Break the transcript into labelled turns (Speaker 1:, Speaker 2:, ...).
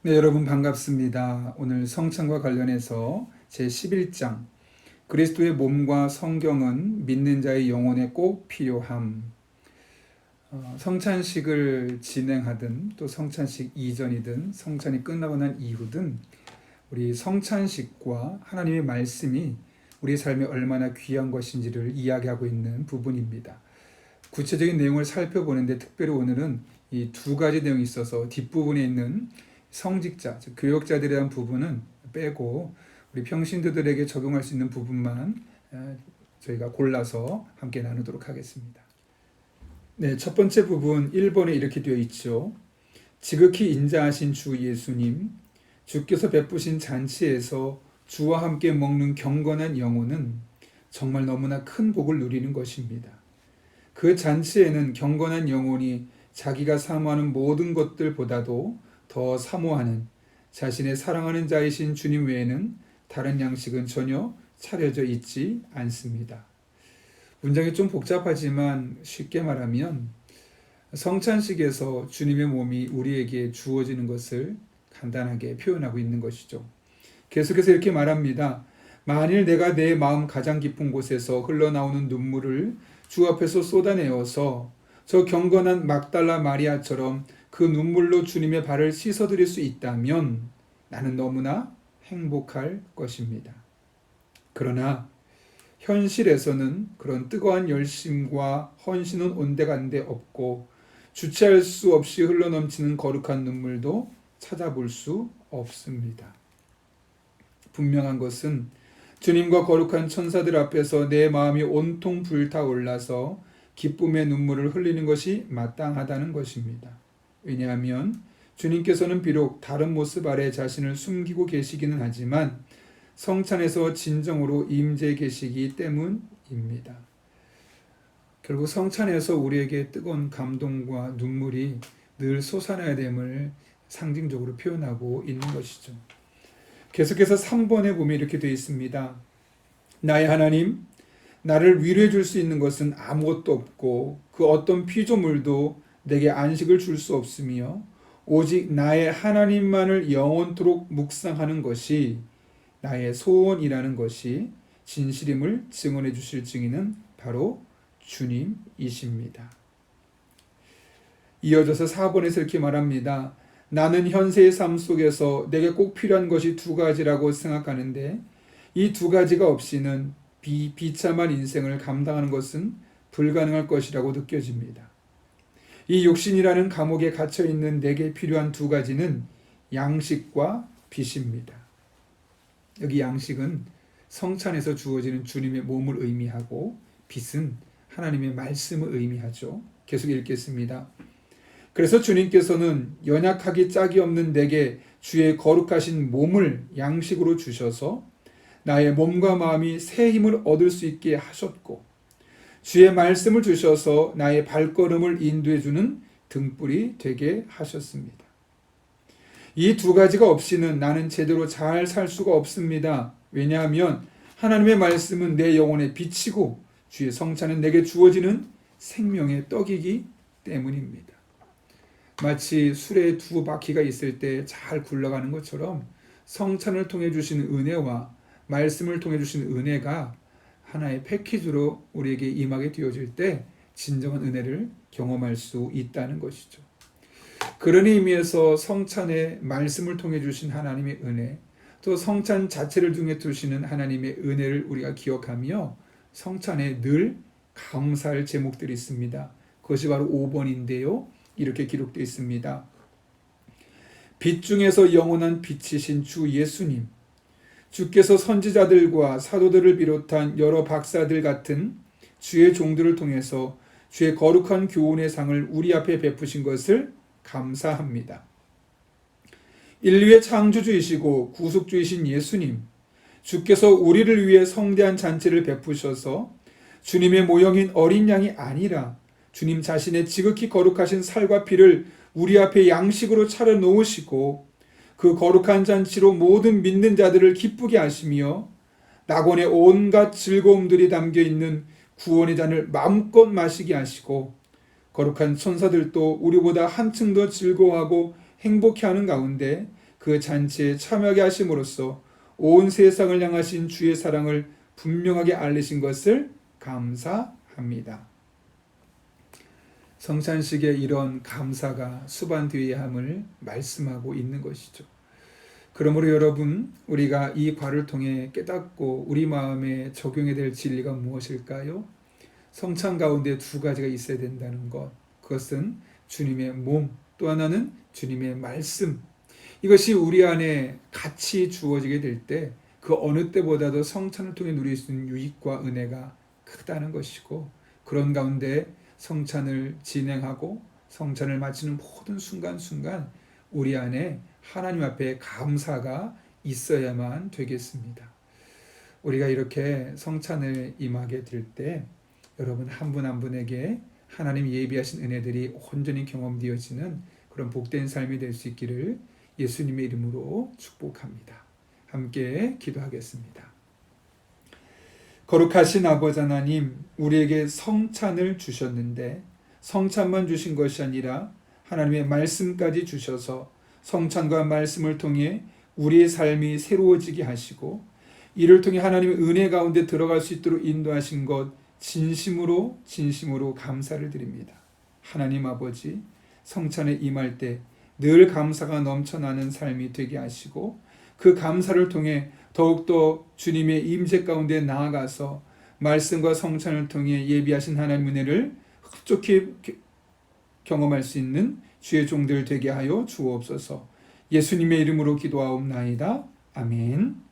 Speaker 1: 네, 여러분 반갑습니다. 오늘 성찬과 관련해서 제11장 그리스도의 몸과 성경은 믿는 자의 영혼에 꼭 필요함. 성찬식을 진행하든 또 성찬식 이전이든 성찬이 끝나고 난 이후든 우리 성찬식과 하나님의 말씀이 우리 삶에 얼마나 귀한 것인지를 이야기하고 있는 부분입니다. 구체적인 내용을 살펴보는데 특별히 오늘은 이 두 가지 내용이 있어서 뒷부분에 있는 성직자, 즉 교역자들에 대한 부분은 빼고 우리 평신도들에게 적용할 수 있는 부분만 저희가 골라서 함께 나누도록 하겠습니다. 네, 첫 번째 부분 1번에 이렇게 되어 있죠. 지극히 인자하신 주 예수님, 주께서 베푸신 잔치에서 주와 함께 먹는 경건한 영혼은 정말 너무나 큰 복을 누리는 것입니다. 그 잔치에는 경건한 영혼이 자기가 사모하는 모든 것들보다도 더 사모하는 자신의 사랑하는 자이신 주님 외에는 다른 양식은 전혀 차려져 있지 않습니다. 문장이 좀 복잡하지만 쉽게 말하면 성찬식에서 주님의 몸이 우리에게 주어지는 것을 간단하게 표현하고 있는 것이죠. 계속해서 이렇게 말합니다. 만일 내가 내 마음 가장 깊은 곳에서 흘러나오는 눈물을 주 앞에서 쏟아내어서 저 경건한 막달라 마리아처럼 그 눈물로 주님의 발을 씻어드릴 수 있다면 나는 너무나 행복할 것입니다. 그러나 현실에서는 그런 뜨거운 열심과 헌신은 온데간데 없고 주체할 수 없이 흘러넘치는 거룩한 눈물도 찾아볼 수 없습니다. 분명한 것은 주님과 거룩한 천사들 앞에서 내 마음이 온통 불타올라서 기쁨의 눈물을 흘리는 것이 마땅하다는 것입니다. 왜냐하면 주님께서는 비록 다른 모습 아래 자신을 숨기고 계시기는 하지만 성찬에서 진정으로 임재 계시기 때문입니다. 결국 성찬에서 우리에게 뜨거운 감동과 눈물이 늘 솟아나야 됨을 상징적으로 표현하고 있는 것이죠. 계속해서 3번에 보면 이렇게 되어 있습니다. 나의 하나님, 나를 위로해 줄 수 있는 것은 아무것도 없고 그 어떤 피조물도 내게 안식을 줄 수 없으며 오직 나의 하나님만을 영원토록 묵상하는 것이 나의 소원이라는 것이 진실임을 증언해 주실 증인은 바로 주님이십니다. 이어져서 4번에서 이렇게 말합니다. 나는 현세의 삶 속에서 내게 꼭 필요한 것이 두 가지라고 생각하는데 이 두 가지가 없이는 비참한 인생을 감당하는 것은 불가능할 것이라고 느껴집니다. 이 육신이라는 감옥에 갇혀있는 내게 필요한 두 가지는 양식과 빛입니다. 여기 양식은 성찬에서 주어지는 주님의 몸을 의미하고 빛은 하나님의 말씀을 의미하죠. 계속 읽겠습니다. 그래서 주님께서는 연약하기 짝이 없는 내게 주의 거룩하신 몸을 양식으로 주셔서 나의 몸과 마음이 새 힘을 얻을 수 있게 하셨고 주의 말씀을 주셔서 나의 발걸음을 인도해 주는 등불이 되게 하셨습니다. 이 두 가지가 없이는 나는 제대로 잘 살 수가 없습니다. 왜냐하면 하나님의 말씀은 내 영혼의 빛이고 주의 성찬은 내게 주어지는 생명의 떡이기 때문입니다. 마치 술에 두 바퀴가 있을 때 잘 굴러가는 것처럼 성찬을 통해 주시는 은혜와 말씀을 통해 주시는 은혜가 하나의 패키지로 우리에게 임하게 되어질 때 진정한 은혜를 경험할 수 있다는 것이죠. 그런 의미에서 성찬의 말씀을 통해 주신 하나님의 은혜, 또 성찬 자체를 통해 주시는 하나님의 은혜를 우리가 기억하며 성찬에 늘 감사할 제목들이 있습니다. 그것이 바로 5번인데요. 이렇게 기록되어 있습니다. 빛 중에서 영원한 빛이신 주 예수님, 주께서 선지자들과 사도들을 비롯한 여러 박사들 같은 주의 종들을 통해서 주의 거룩한 교훈의 상을 우리 앞에 베푸신 것을 감사합니다. 인류의 창조주이시고 구속주이신 예수님, 주께서 우리를 위해 성대한 잔치를 베푸셔서 주님의 모형인 어린 양이 아니라 주님 자신의 지극히 거룩하신 살과 피를 우리 앞에 양식으로 차려 놓으시고 그 거룩한 잔치로 모든 믿는 자들을 기쁘게 하시며 낙원의 온갖 즐거움들이 담겨있는 구원의 잔을 마음껏 마시게 하시고 거룩한 천사들도 우리보다 한층 더 즐거워하고 행복해하는 가운데 그 그 잔치에 참여하게 하심으로써 온 세상을 향하신 주의 사랑을 분명하게 알리신 것을 감사합니다. 성찬식에 이런 감사가 수반되어야 함을 말씀하고 있는 것이죠. 그러므로 여러분, 우리가 이 과를 통해 깨닫고 우리 마음에 적용해야 될 진리가 무엇일까요? 성찬 가운데 두 가지가 있어야 된다는 것. 그것은 주님의 몸, 또 하나는 주님의 말씀. 이것이 우리 안에 같이 주어지게 될 때 그 어느 때보다도 성찬을 통해 누릴 수 있는 유익과 은혜가 크다는 것이고, 그런 가운데 성찬을 진행하고 성찬을 마치는 모든 순간순간 우리 안에 하나님 앞에 감사가 있어야만 되겠습니다. 우리가 이렇게 성찬을 임하게 될 때 여러분 한 분 한 분에게 하나님이 예비하신 은혜들이 온전히 경험되어지는 그런 복된 삶이 될 수 있기를 예수님의 이름으로 축복합니다. 함께 기도하겠습니다. 거룩하신 아버지 하나님, 우리에게 성찬을 주셨는데 성찬만 주신 것이 아니라 하나님의 말씀까지 주셔서 성찬과 말씀을 통해 우리의 삶이 새로워지게 하시고 이를 통해 하나님의 은혜 가운데 들어갈 수 있도록 인도하신 것 진심으로 감사를 드립니다. 하나님 아버지, 성찬에 임할 때 늘 감사가 넘쳐나는 삶이 되게 하시고 그 감사를 통해 더욱더 주님의 임재 가운데 나아가서 말씀과 성찬을 통해 예비하신 하나님의 은혜를 흡족히 경험할 수 있는 주의 종들 되게 하여 주옵소서. 예수님의 이름으로 기도하옵나이다. 아멘.